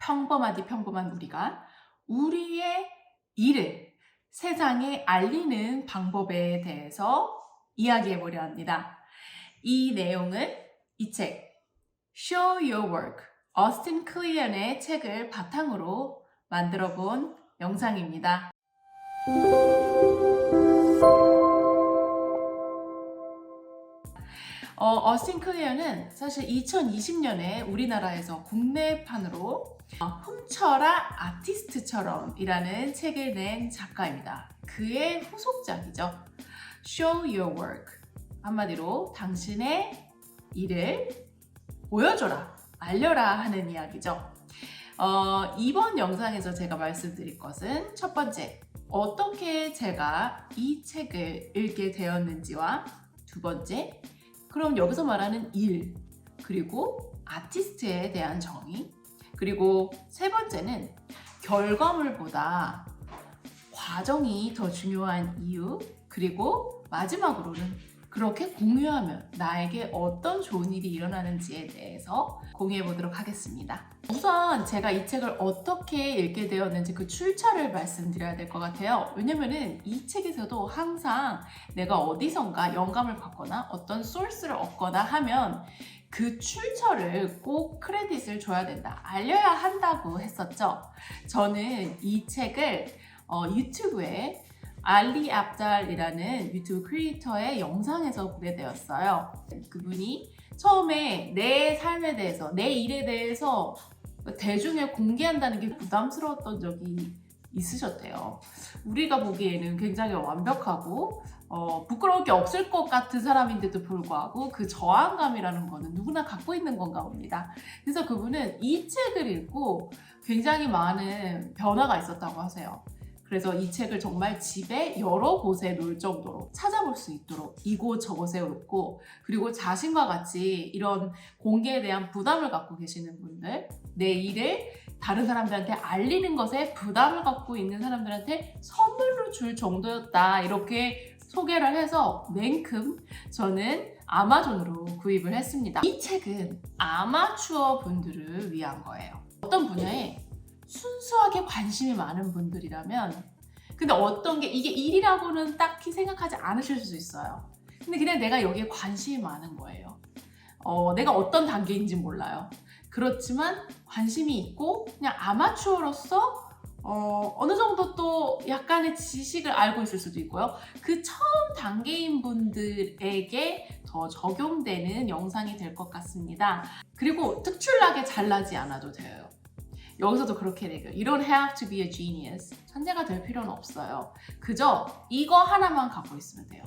평범하디 평범한 우리가 우리의 일을 세상에 알리는 방법에 대해서 이야기해 보려 합니다. 이 내용은 이 책 Show Your Work, 어스틴 클리언의 책을 바탕으로 만들어 본 영상입니다. 어스틴 클리언은 사실 2020년에 우리나라에서 국내판으로 훔쳐라 아티스트처럼 이라는 책을 낸 작가입니다. 그의 후속작이죠. Show Your Work. 한마디로 당신의 일을 보여줘라, 알려라 하는 이야기죠. 이번 영상에서 제가 말씀드릴 것은 첫 번째, 어떻게 제가 이 책을 읽게 되었는지와 두 번째, 그럼 여기서 말하는 일, 그리고 아티스트에 대한 정의, 그리고 세 번째는 결과물보다 과정이 더 중요한 이유, 그리고 마지막으로는 그렇게 공유하면 나에게 어떤 좋은 일이 일어나는지에 대해서 공유해 보도록 하겠습니다. 우선 제가 이 책을 어떻게 읽게 되었는지 그 출처를 말씀드려야 될 것 같아요. 왜냐면은 이 책에서도 항상 내가 어디선가 영감을 받거나 어떤 소스를 얻거나 하면 그 출처를 꼭 크레딧을 줘야 된다, 알려야 한다고 했었죠. 저는 이 책을 유튜브에 알리 압달이라는 유튜브 크리에이터의 영상에서 보게 되었어요. 그분이 처음에 내 삶에 대해서, 내 일에 대해서 대중에 공개한다는 게 부담스러웠던 적이 있으셨대요. 우리가 보기에는 굉장히 완벽하고 부끄러울 게 없을 것 같은 사람인데도 불구하고 그 저항감이라는 거는 누구나 갖고 있는 건가 봅니다. 그래서 그분은 이 책을 읽고 굉장히 많은 변화가 있었다고 하세요. 그래서 이 책을 정말 집에 여러 곳에 놓을 정도로 찾아볼 수 있도록 이곳저곳에 놓고, 그리고 자신과 같이 이런 공개에 대한 부담을 갖고 계시는 분들, 내 일을 다른 사람들한테 알리는 것에 부담을 갖고 있는 사람들한테 선물로 줄 정도였다, 이렇게 소개를 해서 냉큼 저는 아마존으로 구입을 했습니다. 이 책은 아마추어 분들을 위한 거예요. 어떤 분야에 순수하게 관심이 많은 분들이라면, 근데 어떤 게 이게 일이라고는 딱히 생각하지 않으실 수 있어요. 근데 그냥 내가 여기에 관심이 많은 거예요. 내가 어떤 단계인지 몰라요. 그렇지만 관심이 있고 그냥 아마추어로서 어느 정도 또 약간의 지식을 알고 있을 수도 있고요. 그 처음 단계인 분들에게 더 적용되는 영상이 될 것 같습니다. 그리고 특출나게 잘나지 않아도 돼요. 여기서도 그렇게 얘기해요. You don't have to be a genius. 천재가 될 필요는 없어요. 그저 이거 하나만 갖고 있으면 돼요.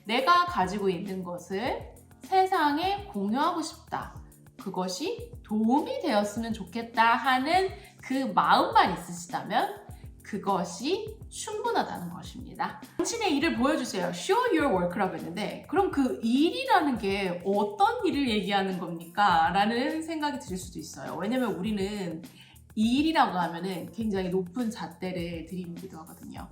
내가 가지고 있는 것을 세상에 공유하고 싶다. 그것이 도움이 되었으면 좋겠다 하는 그 마음만 있으시다면 그것이 충분하다는 것입니다. 당신의 일을 보여주세요. Show your work라고 했는데, 그럼 그 일이라는 게 어떤 일을 얘기하는 겁니까? 라는 생각이 들 수도 있어요. 왜냐면 우리는 이 일이라고 하면은 굉장히 높은 잣대를 들이미기도 하거든요.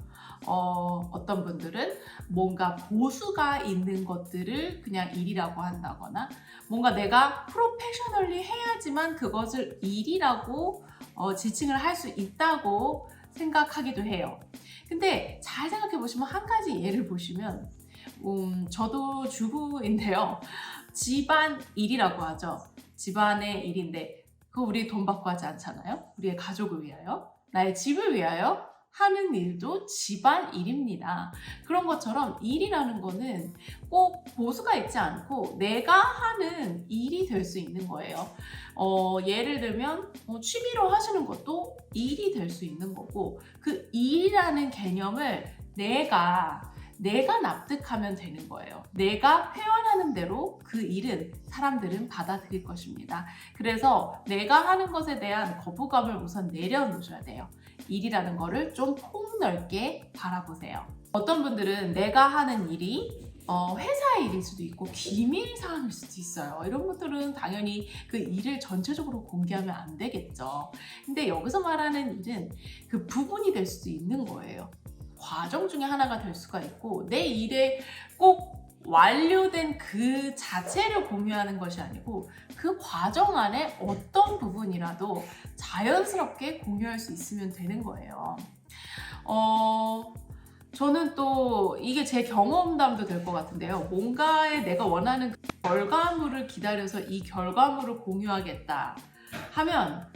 어떤 분들은 뭔가 보수가 있는 것들을 그냥 일이라고 한다거나, 뭔가 내가 프로페셔널리 해야지만 그것을 일이라고 지칭을 할 수 있다고 생각하기도 해요. 근데 잘 생각해 보시면 한 가지 예를 보시면, 저도 주부인데요. 집안 일이라고 하죠. 집안의 일인데 그거 우리 돈 받고 하지 않잖아요. 우리의 가족을 위하여, 나의 집을 위하여 하는 일도 집안 일입니다. 그런 것처럼 일이라는 거는 꼭 보수가 있지 않고 내가 하는 일이 될 수 있는 거예요. 예를 들면 취미로 하시는 것도 일이 될 수 있는 거고, 그 일이라는 개념을 내가 납득하면 되는 거예요. 내가 표현하는 대로 그 일은 사람들은 받아들일 것입니다. 그래서 내가 하는 것에 대한 거부감을 우선 내려놓으셔야 돼요. 일이라는 거를 좀 폭넓게 바라보세요. 어떤 분들은 내가 하는 일이 회사 일일 수도 있고 기밀 사항일 수도 있어요. 이런 분들은 당연히 그 일을 전체적으로 공개하면 안 되겠죠. 근데 여기서 말하는 일은 그 부분이 될 수도 있는 거예요. 과정 중에 하나가 될 수가 있고, 내 일에 꼭 완료된 그 자체를 공유하는 것이 아니고 그 과정 안에 어떤 부분이라도 자연스럽게 공유할 수 있으면 되는 거예요. 저는 또 이게 제 경험담도 될 것 같은데요. 뭔가에 내가 원하는 그 결과물을 기다려서 이 결과물을 공유하겠다 하면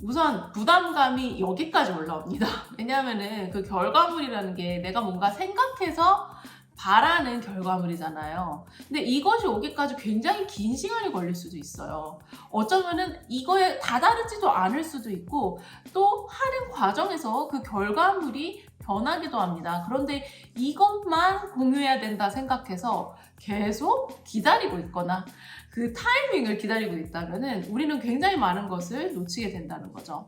우선 부담감이 여기까지 올라옵니다. 왜냐하면은 그 결과물이라는 게 내가 뭔가 생각해서 바라는 결과물이잖아요. 근데 이것이 오기까지 굉장히 긴 시간이 걸릴 수도 있어요. 어쩌면은 이거에 다다르지도 않을 수도 있고 또 하는 과정에서 그 결과물이 변하기도 합니다. 그런데 이것만 공유해야 된다 생각해서 계속 기다리고 있거나 그 타이밍을 기다리고 있다면은 우리는 굉장히 많은 것을 놓치게 된다는 거죠.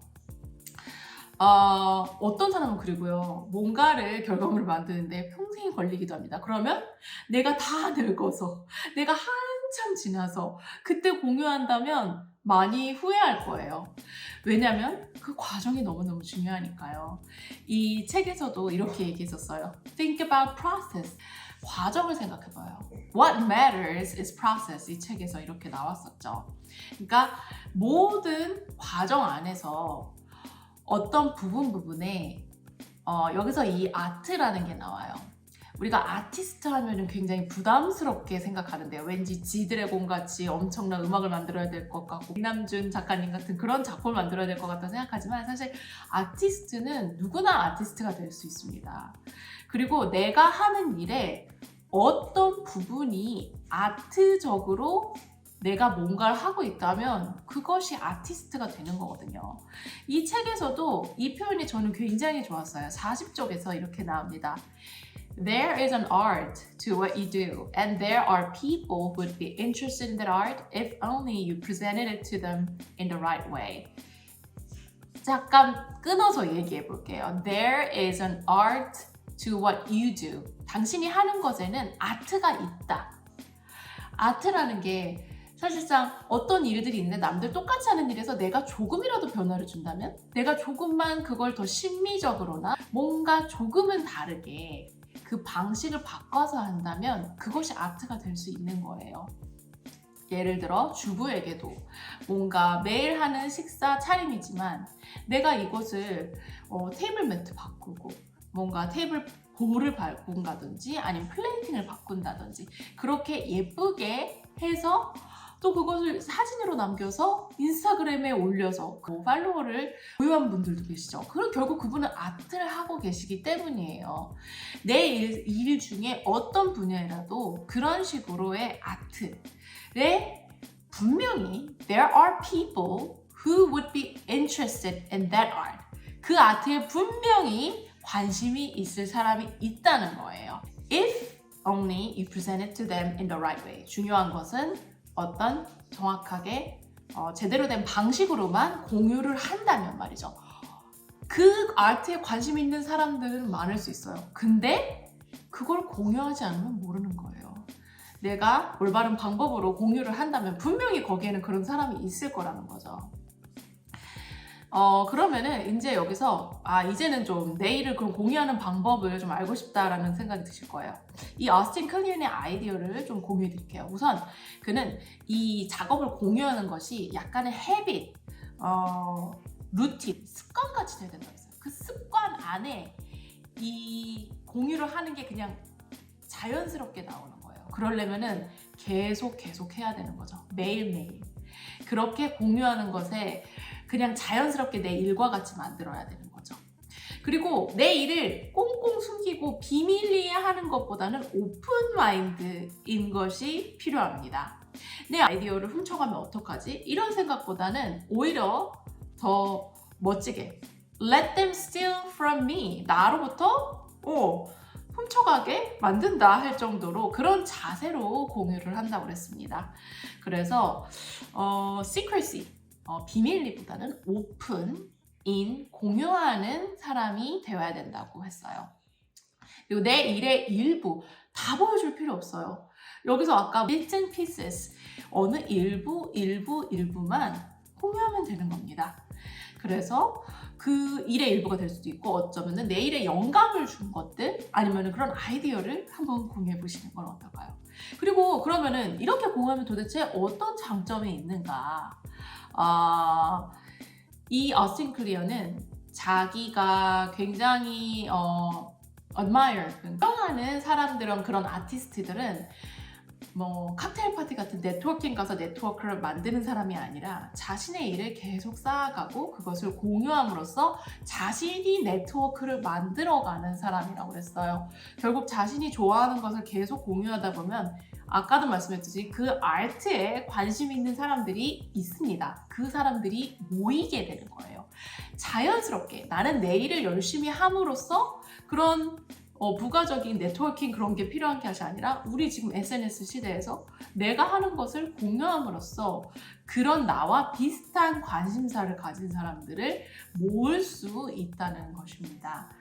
어떤 사람은 그리고요, 뭔가를 결과물을 만드는데 평생이 걸리기도 합니다. 그러면 내가 다 늙어서, 내가 한참 지나서 그때 공유한다면 많이 후회할 거예요. 왜냐면 그 과정이 너무너무 중요하니까요. 이 책에서도 이렇게 얘기했었어요. Think about process. 과정을 생각해봐요. What matters is process. 이 책에서 이렇게 나왔었죠. 그러니까 모든 과정 안에서 어떤 부분에 여기서 이 아트라는 게 나와요. 우리가 아티스트 하면은 굉장히 부담스럽게 생각하는데요. 왠지 지드래곤 같이 엄청난 음악을 만들어야 될 것 같고 김남준 작가님 같은 그런 작품을 만들어야 될 것 같다 생각하지만 사실 아티스트는 누구나 아티스트가 될 수 있습니다. 그리고 내가 하는 일에 어떤 부분이 아트적으로 내가 뭔가를 하고 있다면 그것이 아티스트가 되는 거거든요. 이 책에서도 이 표현이 저는 굉장히 좋았어요. 40쪽에서 이렇게 나옵니다. There is an art to what you do, and there are people who would be interested in that art if only you presented it to them in the right way. 잠깐 끊어서 얘기해 볼게요. There is an art to what you do. 당신이 하는 것에는 아트가 있다. 아트라는 게 사실상 어떤 일들이 있는데 남들 똑같이 하는 일에서 내가 조금이라도 변화를 준다면, 내가 조금만 그걸 더 심미적으로나 뭔가 조금은 다르게 그 방식을 바꿔서 한다면 그것이 아트가 될 수 있는 거예요. 예를 들어 주부에게도 뭔가 매일 하는 식사 차림이지만 내가 이것을 테이블 매트 바꾸고 뭔가 테이블 볼을 바꾼다든지 아니면 플레이팅을 바꾼다든지 그렇게 예쁘게 해서 또 그것을 사진으로 남겨서 인스타그램에 올려서 그 팔로워를 보유한 분들도 계시죠. 그럼 결국 그분은 아트를 하고 계시기 때문이에요. 내 일 중에 어떤 분야라도 그런 식으로의 아트에 분명히 there are people who would be interested in that art. 그 아트에 분명히 관심이 있을 사람이 있다는 거예요. If only you present it to them in the right way. 중요한 것은 어떤 정확하게 제대로 된 방식으로만 공유를 한다면 말이죠. 그 아트에 관심 있는 사람들은 많을 수 있어요. 근데 그걸 공유하지 않으면 모르는 거예요. 내가 올바른 방법으로 공유를 한다면 분명히 거기에는 그런 사람이 있을 거라는 거죠. 그러면은 이제 여기서 이제는 좀 내일을 그럼 공유하는 방법을 좀 알고 싶다라는 생각이 드실 거예요. 이 어스틴 클리언의 아이디어를 좀 공유해 드릴게요. 우선 그는 이 작업을 공유하는 것이 약간의 헤빗, 루틴, 습관같이 돼야 된다고 했어요. 그 습관 안에 이 공유를 하는 게 그냥 자연스럽게 나오는 거예요. 그러려면은 계속 해야 되는 거죠. 매일매일. 그렇게 공유하는 것에 그냥 자연스럽게 내 일과 같이 만들어야 되는 거죠. 그리고 내 일을 꽁꽁 숨기고 비밀리에 하는 것보다는 오픈 마인드인 것이 필요합니다. 내 아이디어를 훔쳐가면 어떡하지? 이런 생각보다는 오히려 더 멋지게 Let them steal from me. 나로부터 훔쳐가게 만든다 할 정도로 그런 자세로 공유를 한다고 그랬습니다. 그래서 secrecy, 비밀리보다는 오픈인 공유하는 사람이 되어야 된다고 했어요. 그리고 내 일의 일부 다 보여줄 필요 없어요. 여기서 아까 bits and pieces 어느 일부만 공유하면 되는 겁니다. 그래서 그 일의 일부가 될 수도 있고 어쩌면 내 일에 영감을 준 것들 아니면 그런 아이디어를 한번 공유해 보시는 건 어떨까요? 그리고 그러면은 이렇게 공유하면 도대체 어떤 장점이 있는가? 이 어스틴 클리어는 자기가 굉장히 admire, 존경하는 사람들은, 그런 아티스트들은 뭐 칵테일 파티 같은 네트워킹 가서 네트워크를 만드는 사람이 아니라 자신의 일을 계속 쌓아가고 그것을 공유함으로써 자신이 네트워크를 만들어가는 사람이라고 그랬어요. 결국 자신이 좋아하는 것을 계속 공유하다 보면 아까도 말씀했듯이 그 아트에 관심 있는 사람들이 있습니다. 그 사람들이 모이게 되는 거예요. 자연스럽게 나는 내 일을 열심히 함으로써 그런 부가적인 네트워킹 그런 게 필요한 것이 아니라 우리 지금 SNS 시대에서 내가 하는 것을 공유함으로써 그런 나와 비슷한 관심사를 가진 사람들을 모을 수 있다는 것입니다.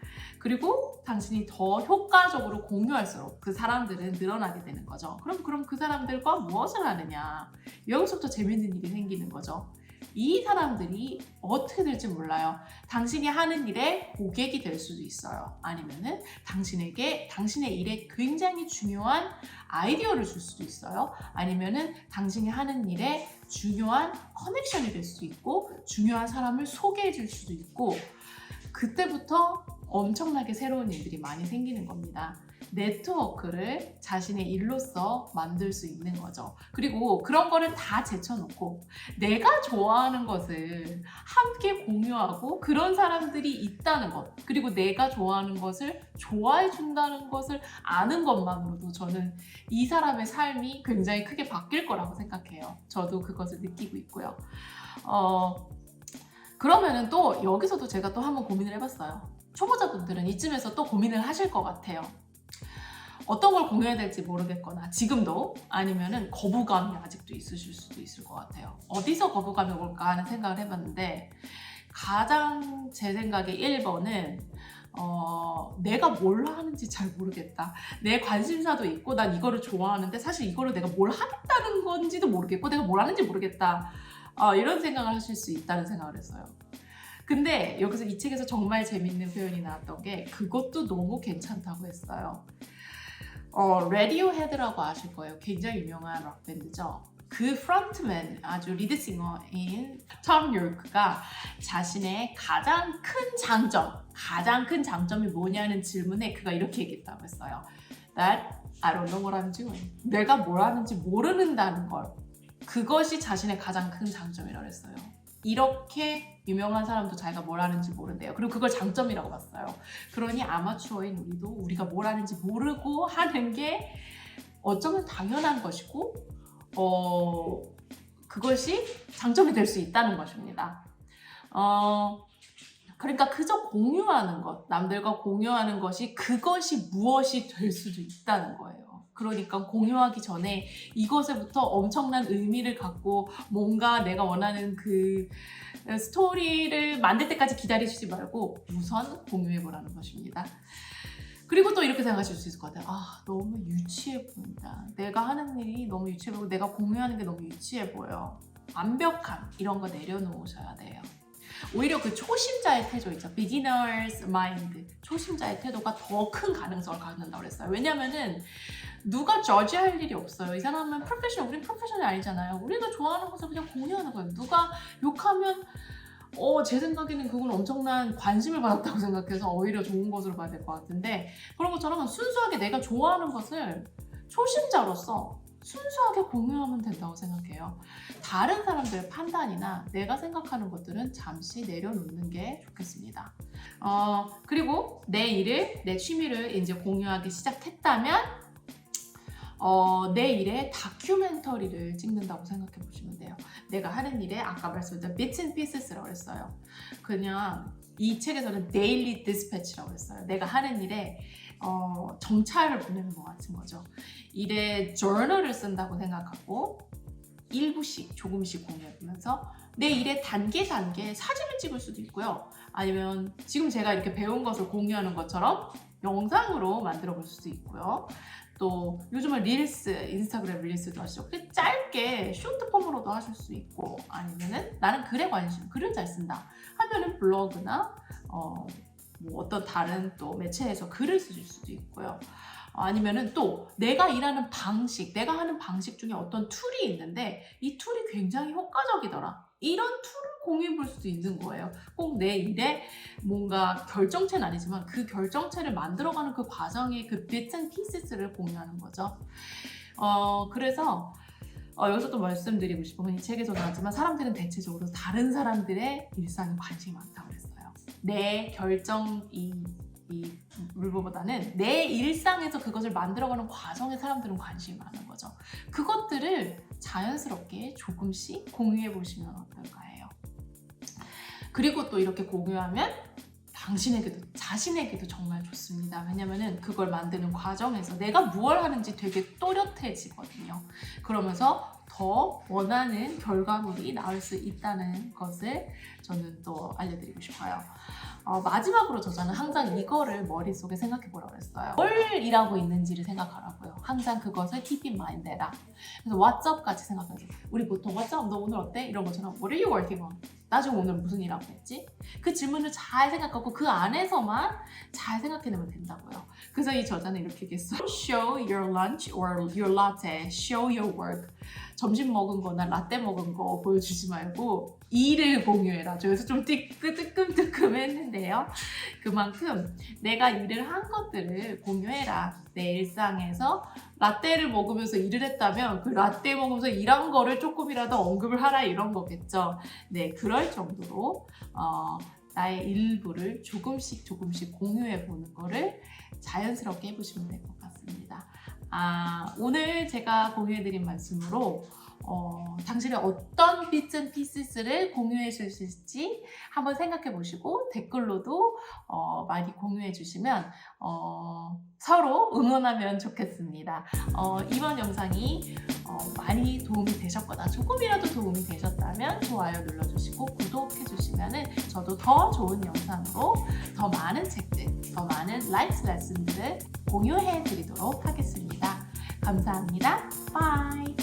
그리고 당신이 더 효과적으로 공유할수록 그 사람들은 늘어나게 되는 거죠. 그럼 그 사람들과 무엇을 하느냐? 여기서부터 재밌는 일이 생기는 거죠. 이 사람들이 어떻게 될지 몰라요. 당신이 하는 일에 고객이 될 수도 있어요. 아니면은 당신의 일에 굉장히 중요한 아이디어를 줄 수도 있어요. 아니면은 당신이 하는 일에 중요한 커넥션이 될 수도 있고, 중요한 사람을 소개해 줄 수도 있고, 그때부터 엄청나게 새로운 일들이 많이 생기는 겁니다. 네트워크를 자신의 일로서 만들 수 있는 거죠. 그리고 그런 거를 다 제쳐놓고 내가 좋아하는 것을 함께 공유하고 그런 사람들이 있다는 것, 그리고 내가 좋아하는 것을 좋아해 준다는 것을 아는 것만으로도 저는 이 사람의 삶이 굉장히 크게 바뀔 거라고 생각해요. 저도 그것을 느끼고 있고요. 그러면은 또 여기서도 제가 또 한번 고민을 해봤어요. 초보자분들은 이쯤에서 또 고민을 하실 것 같아요. 어떤 걸 공유해야 될지 모르겠거나 지금도, 아니면은 거부감이 아직도 있으실 수도 있을 것 같아요. 어디서 거부감이 올까 하는 생각을 해봤는데, 가장 제 생각에 1번은 내가 뭘 하는지 잘 모르겠다. 내 관심사도 있고 난 이거를 좋아하는데 사실 이거를 내가 뭘 하겠다는 건지도 모르겠고 내가 뭘 하는지 모르겠다. 이런 생각을 하실 수 있다는 생각을 했어요. 근데 여기서 이 책에서 정말 재밌는 표현이 나왔던 게 그것도 너무 괜찮다고 했어요. 레디오헤드라고 아실 거예요. 굉장히 유명한 락밴드죠. 그 프론트맨, 아주 리드싱어인 톰 요크가 자신의 가장 큰 장점이 뭐냐는 질문에 그가 이렇게 얘기했다고 했어요. That I don't know what I'm doing. 내가 뭘 하는지 모르는다는 걸. 그것이 자신의 가장 큰 장점이라고 했어요. 이렇게 유명한 사람도 자기가 뭘 하는지 모른대요. 그리고 그걸 장점이라고 봤어요. 그러니 아마추어인 우리도 우리가 뭘 하는지 모르고 하는 게 어쩌면 당연한 것이고 그것이 장점이 될 수 있다는 것입니다. 그러니까 그저 공유하는 것, 남들과 공유하는 것이 그것이 무엇이 될 수도 있다는 거예요. 그러니까 공유하기 전에 이것에부터 엄청난 의미를 갖고 뭔가 내가 원하는 그 스토리를 만들 때까지 기다리시지 말고 우선 공유해보라는 것입니다. 그리고 또 이렇게 생각하실 수 있을 것 같아요. 너무 유치해 보인다. 내가 하는 일이 너무 유치해 보이고 내가 공유하는 게 너무 유치해 보여. 완벽함 이런 거 내려놓으셔야 돼요. 오히려 그 초심자의 태도 있죠. beginner's mind. 초심자의 태도가 더 큰 가능성을 갖는다고 그랬어요. 왜냐면은 누가 저지할 일이 없어요. 이 사람은 프로페셔널, 우린 프로페셔널이 아니잖아요. 우리가 좋아하는 것을 그냥 공유하는 거예요. 누가 욕하면 제 생각에는 그건 엄청난 관심을 받았다고 생각해서 오히려 좋은 것으로 봐야 될 것 같은데, 그런 것처럼 순수하게 내가 좋아하는 것을 초심자로서 순수하게 공유하면 된다고 생각해요. 다른 사람들의 판단이나 내가 생각하는 것들은 잠시 내려놓는 게 좋겠습니다. 그리고 내 취미를 이제 공유하기 시작했다면 내 일에 다큐멘터리를 찍는다고 생각해 보시면 돼요. 내가 하는 일에 아까 말씀드린 bits and pieces라고 했어요. 그냥 이 책에서는 daily dispatch라고 했어요. 내가 하는 일에 정찰을 보내는 것 같은 거죠. 일에 저널을 쓴다고 생각하고 일부씩 조금씩 공유해보면서 내 일에 단계 사진을 찍을 수도 있고요. 아니면 지금 제가 이렇게 배운 것을 공유하는 것처럼 영상으로 만들어 볼 수도 있고요. 또 요즘은 인스타그램 릴스도 하시죠. 짧게 쇼트폼으로도 하실 수 있고, 아니면은 나는 글에 글을 잘 쓴다 하면은 블로그나 뭐 어떤 다른 또 매체에서 글을 쓰실 수도 있고요. 아니면은 또 내가 일하는 방식, 내가 하는 방식 중에 어떤 툴이 있는데 이 툴이 굉장히 효과적이더라. 이런 툴을 공유해 볼 수도 있는 거예요. 꼭 내 일에 뭔가 결정체는 아니지만 그 결정체를 만들어가는 그 과정의 그 bits and pieces를 공유하는 거죠. 그래서 여기서 또 말씀드리고 싶은 건 이 책에서도 나왔지만 사람들은 대체적으로 다른 사람들의 일상에 관심이 많다고 그랬어요. 내 결정 이 물보다는 내 일상에서 그것을 만들어가는 과정에 사람들은 관심이 많은 거죠. 그것들을 자연스럽게 조금씩 공유해 보시면 어떨까 해요. 그리고 또 이렇게 공유하면 당신에게도, 자신에게도 정말 좋습니다. 왜냐면은 그걸 만드는 과정에서 내가 무엇을 하는지 되게 또렷해지거든요. 그러면서 더 원하는 결과물이 나올 수 있다는 것을 저는 또 알려드리고 싶어요. 마지막으로 저자는 항상 이거를 머릿속에 생각해 보라고 했어요. 뭘 일하고 있는지를 생각하라고요. 항상 그것을 keep in mind 해라. 그래서 what's up 같이 생각하세요. 우리 보통 what's up? 너 오늘 어때? 이런 것처럼 what are you working on? 나 지금 오늘 무슨 일 하고 있지? 그 질문을 잘 생각하고 그 안에서만 잘 생각해내면 된다고요. 그래서 이 저자는 이렇게 얘기했어요. Show your lunch or your latte. Show your work. 점심 먹은 거나 라떼 먹은 거 보여주지 말고 일을 공유해라. 그래서 좀 뜨끔뜨끔했는데요. 그만큼 내가 일을 한 것들을 공유해라. 내 일상에서 라떼를 먹으면서 일을 했다면 그 라떼 먹으면서 일한 거를 조금이라도 언급을 하라 이런 거겠죠. 네, 그럴 정도로 나의 일부를 조금씩 공유해 보는 거를 자연스럽게 해보시면 될 것 같습니다. 오늘 제가 공유해드린 말씀으로 당신의 어떤 bits and pieces를 공유해 주실지 한번 생각해 보시고 댓글로도 많이 공유해 주시면 서로 응원하면 좋겠습니다. 이번 영상이 많이 도움이 되셨거나 조금이라도 도움이 되셨다면 좋아요 눌러주시고 구독해 주시면 저도 더 좋은 영상으로 더 많은 책들, 더 많은 라이프 레슨들을 공유해 드리도록 하겠습니다. 감사합니다. 바이.